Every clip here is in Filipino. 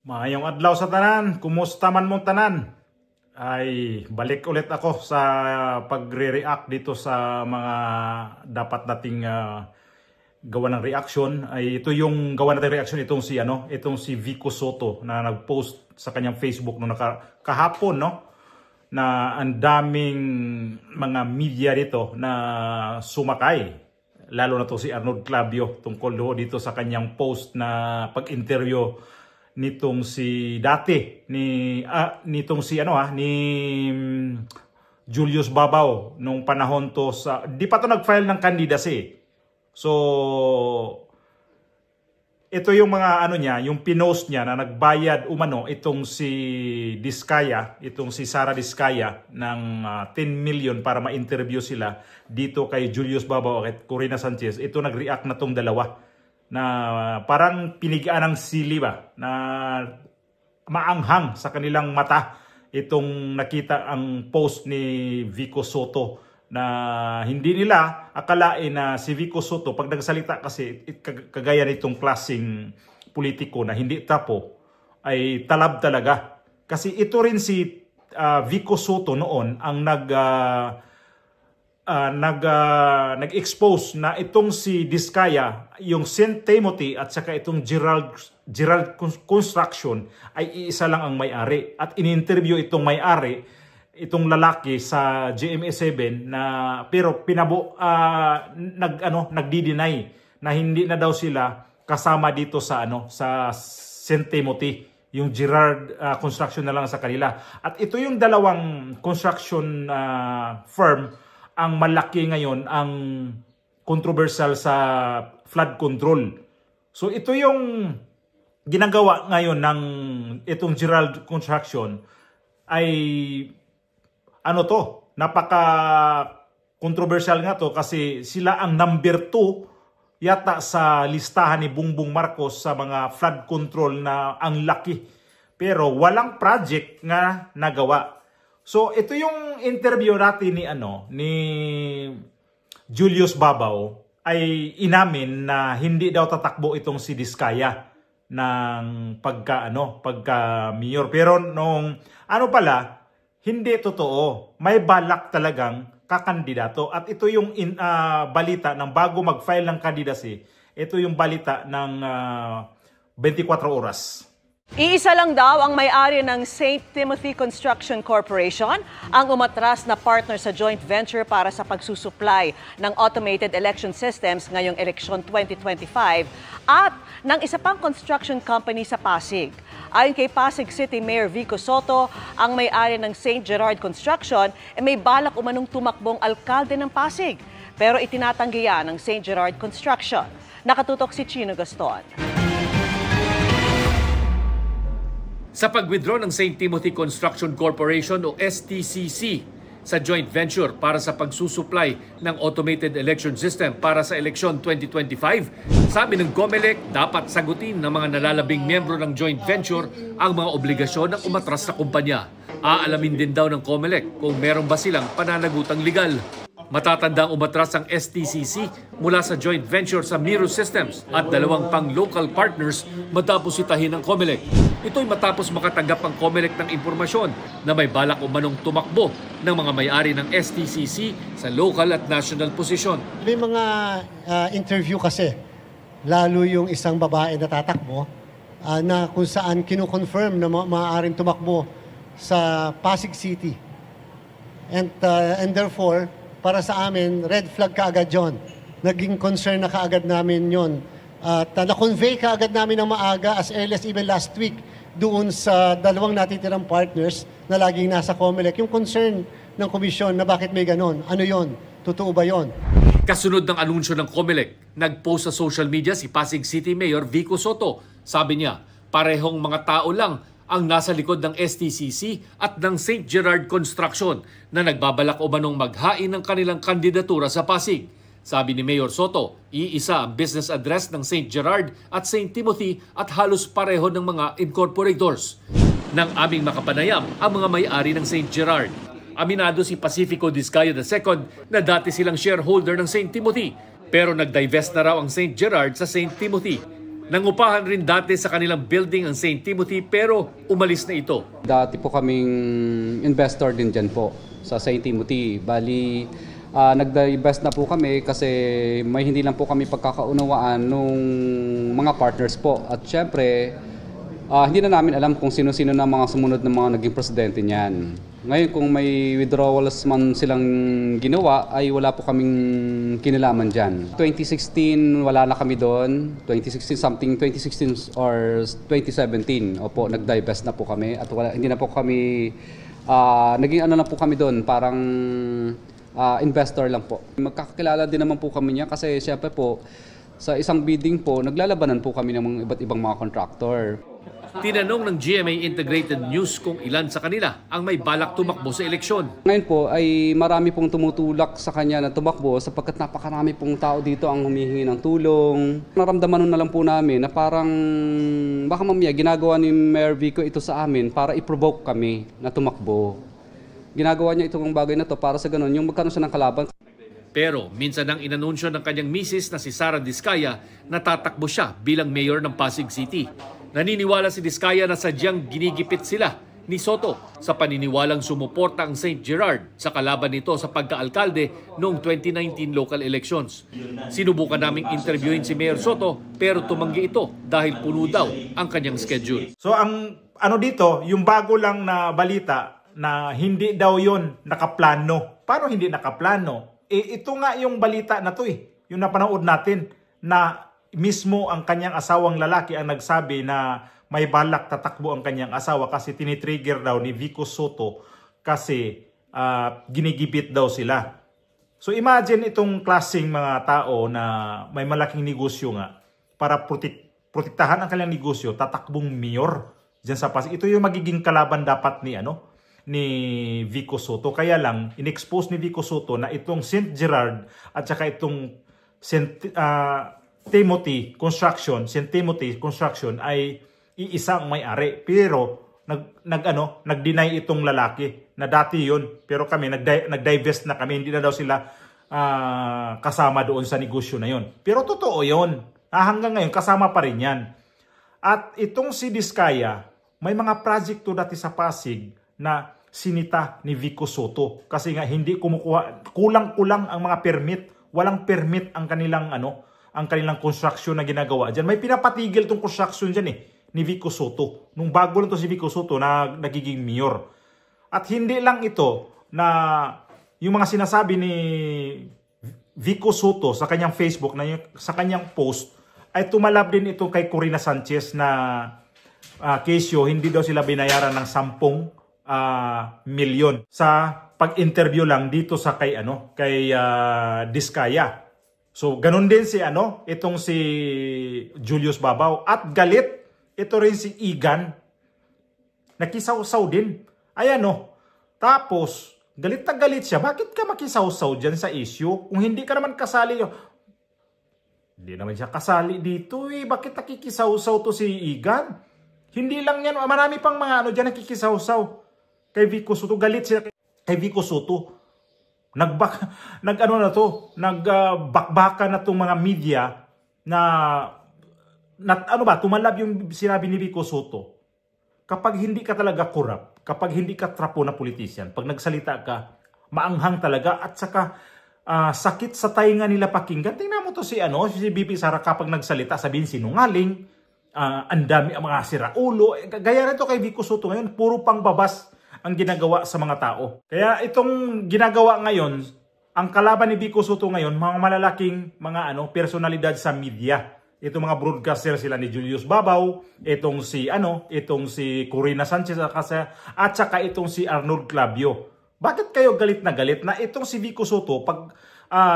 Maayong adlaw sa tanan, kumusta man mong tanan? Ay balik ulit ako sa pagre-react dito sa mga dapat nating gawa ng reaction. Ay ito yung gawa nating reaction itong si Vico Sotto na nag-post sa kanyang Facebook no kahapon, no, na ang daming mga media dito na sumakay, lalo na to si Arnold Clavio tungkol dito sa kanyang post na pag-interview nitong si Julius Babaw nung panahon to sa di pa to nag-file ng candidacy. So ito yung mga yung pinost niya na nagbayad umano itong si Diskaya, itong si Sara Diskaya ng 10 million para ma-interview sila dito kay Julius Babaw at Corina Sanchez. Ito nag-react na tong dalawa na parang pinigaan ng sili ba, na maanghang sa kanilang mata itong nakita ang post ni Vico Sotto na hindi nila akalain na si Vico Sotto pag nagsalita kasi kagaya nitong klaseng politiko na hindi tapo ay talab talaga. Kasi ito rin si Vico Sotto noon ang nag-expose na itong si Diskaya, yung St. Timothy at saka itong Gerald Construction ay iisa lang ang may-ari. At in-interview itong may-ari, itong lalaki sa GMA7 na pero nagdi-deny na hindi na daw sila kasama dito sa sa St. Timothy. Yung Gerald Construction na lang sa kanila. At ito yung dalawang construction firm ang malaki ngayon, ang controversial sa flood control. So ito yung ginagawa ngayon ng itong Gerald Construction ay napaka controversial nga to kasi sila ang number 2 yata sa listahan ni Bongbong Marcos sa mga flood control na ang laki. Pero walang project nga nagawa. So ito yung interview natin ni Julius Babaw ay inamin na hindi daw tatakbo itong si Diskaya ng pagka mayor. Pero nung pala hindi totoo. May balak talagang kakandidato at ito yung balita ng bago mag-file ng candidacy. Ito yung balita ng 24 oras. Iisa lang daw ang may-ari ng St. Timothy Construction Corporation ang umatras na partner sa joint venture para sa pagsusupply ng automated election systems ngayong eleksyon 2025 at ng isa pang construction company sa Pasig. Ayon kay Pasig City Mayor Vico Sotto, ang may-ari ng St. Gerard Construction may balak umanong tumakbong alkalde ng Pasig. Pero itinatanggi yan ng St. Gerard Construction. Nakatutok si Chino Gaston. Sa pag-withdraw ng St. Timothy Construction Corporation o STCC sa joint venture para sa pagsusupply ng automated election system para sa eleksyon 2025, sabi ng COMELEC dapat sagutin ng mga nalalabing miyembro ng joint venture ang mga obligasyon ng umatras na kumpanya. Aalamin din daw ng COMELEC kung meron ba silang pananagutang legal. Matatandang umatras ang STCC mula sa joint venture sa Miro Systems at dalawang pang local partners matapos sitahin ng COMELEC. Ito'y matapos makatanggap ang COMELEC ng impormasyon na may balak umanong tumakbo ng mga may-ari ng STCC sa local at national posisyon. May mga interview kasi, lalo yung isang babae na tatakbo na kung saan kinukonfirm na maaaring tumakbo sa Pasig City. And therefore, para sa amin, red flag kaagad yun. Naging concern na kaagad namin yun. At na-convey kaagad namin ng maaga as early as even last week doon sa dalawang natitirang partners na laging nasa COMELEC. Yung concern ng komisyon na bakit may ganon. Ano yon? Totoo ba yon? Kasunod ng anunsyo ng COMELEC, nag-post sa social media si Pasig City Mayor Vico Sotto. Sabi niya, parehong mga tao lang ang nasa likod ng STCC at ng St. Gerard Construction na nagbabalak umanong maghain ng kanilang kandidatura sa Pasig. Sabi ni Mayor Sotto, iisa ang business address ng St. Gerard at St. Timothy at halos pareho ng mga incorporators. Nang aming makapanayam ang mga may-ari ng St. Gerard, aminado si Pacifico Diskaya II na dati silang shareholder ng St. Timothy pero nag-divest na raw ang St. Gerard sa St. Timothy. Nangupahan rin dati sa kanilang building ang St. Timothy pero umalis na ito. Dati po kaming investor din dyan po sa St. Timothy. Bali, nag-divest na po kami kasi may hindi lang po kami pagkakaunawaan nung mga partners po. At syempre, hindi na namin alam kung sino-sino na mga sumunod na mga naging presidente niyan. Ngayon kung may withdrawals man silang ginawa ay wala po kaming kinalaman dyan. 2016 wala na kami doon, 2016 or 2017, opo, nag-divest na po kami at hindi na po kami, naging ano na po kami doon, parang investor lang po. Magkakakilala din naman po kami niya kasi syempre po sa isang bidding po, naglalabanan po kami ng mga iba't ibang mga contractor. Tinanong ng GMA Integrated News kung ilan sa kanila ang may balak tumakbo sa eleksyon. Ngayon po ay marami pong tumutulak sa kanya na tumakbo sapagkat napakarami pong tao dito ang humihingi ng tulong. Naramdaman na lang po namin na parang baka mamaya ginagawa ni Mayor Vico ito sa amin para i-provoke kami na tumakbo. Ginagawa niya itong bagay na to para sa ganun yung magkaroon siya ng kalaban. Pero minsan nang inanunsyo ng kanyang misis na si Sara Diskaya na tatakbo siya bilang mayor ng Pasig City. Naniniwala si Diskaya na sadyang ginigipit sila ni Soto sa paniniwalang sumuporta ang St. Gerard sa kalaban nito sa pagka-alkalde noong 2019 local elections. Sinubukan naming interviewin si Mayor Soto pero tumanggi ito dahil puno daw ang kanyang schedule. So ang ano dito, yung bago lang na balita na hindi daw yon nakaplano. Paano hindi nakaplano? Ito nga yung balita na to yung napanood natin na mismo ang kanyang asawang lalaki ang nagsabi na may balak tatakbo ang kanyang asawa kasi tinitrigger daw ni Vico Soto kasi ginigipit daw sila. So imagine itong klaseng mga tao na may malaking negosyo nga para protektahan ang kanyang negosyo, tatakbong mayor diyan sa Pasig. Ito yung magiging kalaban dapat ni Vico Soto. Kaya lang inexpose ni Vico Soto na itong St. Gerard at saka itong St. Timothy Construction ay iisang may-ari. Pero nag-deny itong lalaki na dati yun. Pero kami nag-divest na kami, hindi na daw sila kasama doon sa negosyo na yun. Pero totoo yun. Hanggang ngayon kasama pa rin yan. At itong si Diskaya, may mga project to dati sa Pasig na sinita ni Vico Soto. Kasi nga hindi kumukuha, kulang-kulang ang mga permit. Walang permit ang kanilang ang kanilang construction na ginagawa dyan. May pinapatigil tong construction dyan ni Vico Soto. Nung bago lang to si Vico Soto na nagiging mayor. At hindi lang ito na yung mga sinasabi ni Vico Soto sa kanyang Facebook, sa kanyang post, ay tumalab din ito kay Corina Sanchez na kesyo, hindi daw sila binayaran ng 10 milyon sa pag-interview lang dito sa kay Diskaya. So, ganun din itong si Julius Babaw. At galit, ito rin si Igan. Nakisaw-saw din. Ayan Tapos, galit na galit siya. Bakit ka makisaw-saw dyan sa issue? Kung hindi ka naman kasali, hindi naman siya kasali dito Bakit nakikisaw-saw to si Igan? Hindi lang yan. Marami pang mga dyan nakikisaw-saw. Kay Vico Soto. Galit siya kay Vico Soto. Nagbakbaka na itong mga media na tumalab yung sinabi ni Vico Soto. Kapag hindi ka talaga corrupt, kapag hindi ka trapo na politician, pag nagsalita ka, maanghang talaga at saka sakit sa tainga nila pakinggan. Tingnan mo to si BP Sara kapag nagsalita, sabihin sinungaling, ang dami ang mga siraulo. Gaya rin to kay Vico Soto ngayon, puro pangbabas ang ginagawa sa mga tao. Kaya itong ginagawa ngayon, ang kalaban ni Vico Soto ngayon, mga malalaking mga personalidad sa media. Itong mga broadcaster sila ni Julius Babaw, itong si Corina Sanchez at saka itong si Arnold Clavio. Bakit kayo galit na itong si Vico Soto pag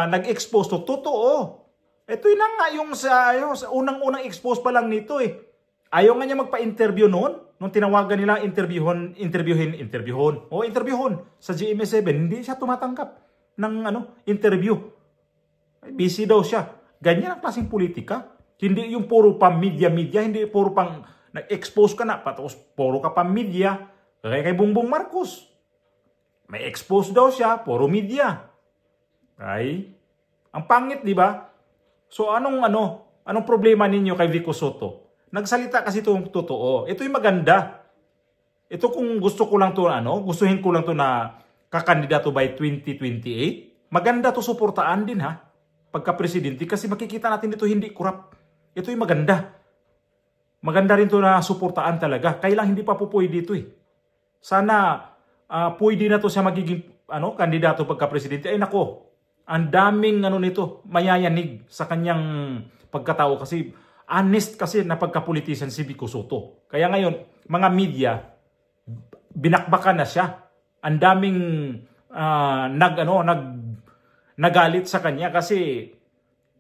nag-expose to? Totoo. Ito na nga yung sa unang-unang expose pa lang nito Ayaw nga niya magpa-interview noon. Nung tinawagan nila interviewon sa GMA7, hindi siya tumatanggap ng interview. Busy daw siya. Ganyan ang klaseng politika. Hindi yung puro pang media, hindi puro pang nag-expose ka na, tapos puro ka pang media. Kaya kay Bongbong Marcos. May expose daw siya, puro media. Ay, ang pangit, di ba? So anong Anong problema ninyo kay Vico Soto? Nagsalita kasi itong totoo. Ito yung maganda. Ito kung gusto ko lang to gustuhin ko lang to na kakandidato by 2028. Maganda to suportaan din ha. Pagka-presidente kasi makikita natin dito hindi corrupt. Ito yung maganda. Maganda rin to na suportaan talaga. Kailang hindi pa po pwede dito eh. Sana pwede na to siya magiging kandidato pagka-presidente. Ay nako, ang daming nito, mayayanig sa kanyang pagkatao kasi honest kasi na pagka-politician si Vico Soto. Kaya ngayon, mga media, binakbakan na siya. Ang daming nagalit sa kanya kasi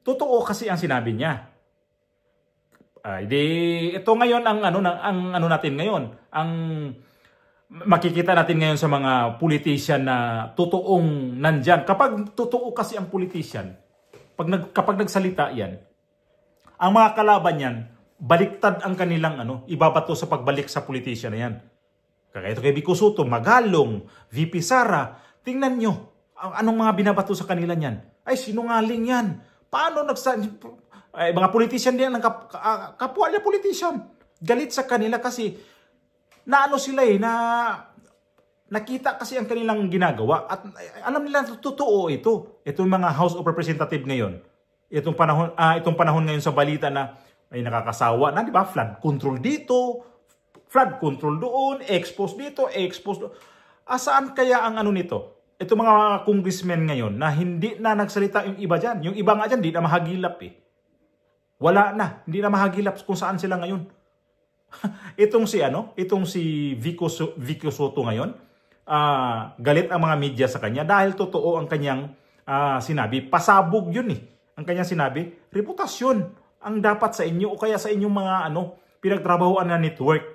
totoo kasi ang sinabi niya. Ito ngayon ang natin ngayon, ang makikita natin ngayon sa mga politician na totoong nandyan. Kapag totoo kasi ang politician, kapag nagsalita yan, ang mga kalaban yan, baliktad ang kanilang ibabato sa pagbalik sa politician na yan. Kaya ito kay Vico Soto, Magalong, VP Sara, tingnan nyo, anong mga binabato sa kanila niyan? Ay, sinungaling yan. Paano mga politician din, kapwa niya politician. Galit sa kanila kasi sila nakita kasi ang kanilang ginagawa at alam nila totoo ito. Ito yung mga House of Representatives ngayon. Itong panahon ngayon sa balita na ay nakakasawa na, di ba? Flood control dito, flood control doon, expose dito, expose doon. Saan kaya ang nito? Ito mga congressmen ngayon na hindi na nagsalita yung iba dyan. Yung iba nga dyan, hindi na mahagilap eh. Wala na, hindi na mahagilap kung saan sila ngayon. Itong si Vico Soto ngayon, galit ang mga media sa kanya dahil totoo ang kanyang sinabi. Pasabog yun eh. Ang kanyang sinabi, reputasyon ang dapat sa inyo o kaya sa inyong mga pinagtrabahoan na network.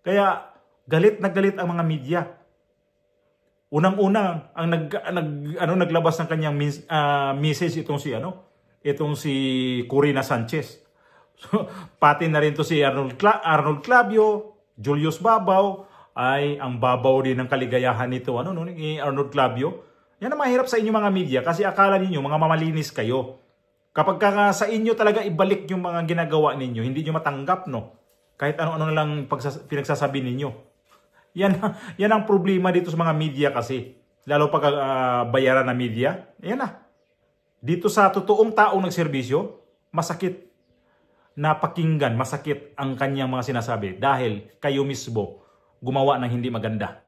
Kaya galit na galit ang mga media. Unang-una ang naglabas ng kanyang message itong si Corina Sanchez. So, pati na rin to si Arnold Clavio, Julius Babaw, ay ang babaw din ng kaligayahan nito ni Arnold Clavio. Yan ang mahirap sa inyo mga media kasi akala ninyo mga mamalinis kayo. Kapag sa inyo talaga ibalik yung mga ginagawa ninyo, hindi nyo matanggap kahit ano-ano na lang pinagsasabi ninyo. Yan ang problema dito sa mga media kasi. Lalo pag bayaran na media, yan na. Dito sa totoong taong nagserbisyo, masakit na pakinggan, masakit ang kanyang mga sinasabi dahil kayo mismo gumawa ng hindi maganda.